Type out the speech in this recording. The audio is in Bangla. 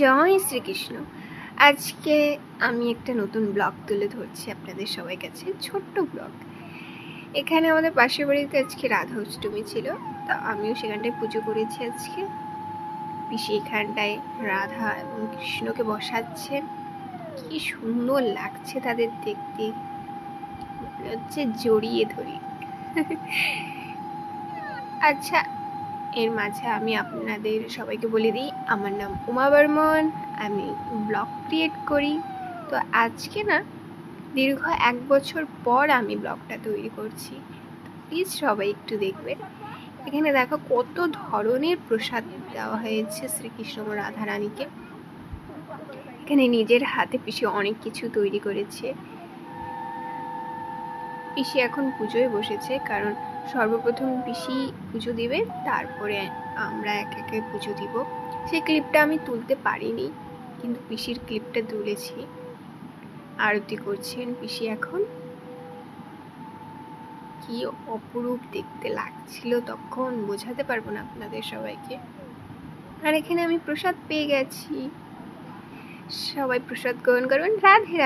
জয় শ্রীকৃষ্ণ। আজকে আমি একটা নতুন ব্লগ তুলে ধরছি আপনাদের সবাই কাছে, ছোট্ট ব্লগ। এখানে আমাদের পাশের বাড়িতে আজকে রাধা অষ্টমী ছিল, তা আমিও সেখানটায় পুজো করেছি আজকে। পিসি এখানটায় রাধা এবং কৃষ্ণকে বসাচ্ছেন, কি সুন্দর লাগছে তাদের দেখতে, মনে হচ্ছে জড়িয়ে ধরি। আচ্ছা, এর মাঝে আমি আপনাদের সবাইকে বলে দিই, আমার নাম উমা বর্মন, আমি ব্লগ ক্রিয়েট করি। তো আজকে না, দীর্ঘ 1 বছর পর আমি ব্লগটা তৈরি করছি, প্লিজ সবাই একটু দেখবেন। এখানে দেখো কত ধরনের প্রসাদ দেওয়া হয়েছে শ্রীকৃষ্ণ ও রাধারানীকে। এখানে নিজের হাতে পিসি অনেক কিছু তৈরি করেছে। পিসি এখন পুজোয় বসেছে, কারণ সর্বপ্রথম পিসি পুজো দিবে, তারপরে আমরা এক একে পুজো দিব। সেই ক্লিপটা আমি তুলতে পারিনি, কিন্তু পিসির ক্লিপটা তুলেছি। আরতি করছেন পিসি এখন, কি অপরূপ দেখতে লাগছিল তখন, বোঝাতে পারবো না আপনাদের সবাইকে। আর এখানে আমি প্রসাদ পেয়ে গেছি, সবাই প্রসাদ গ্রহণ করবেন। রাধে রাধে।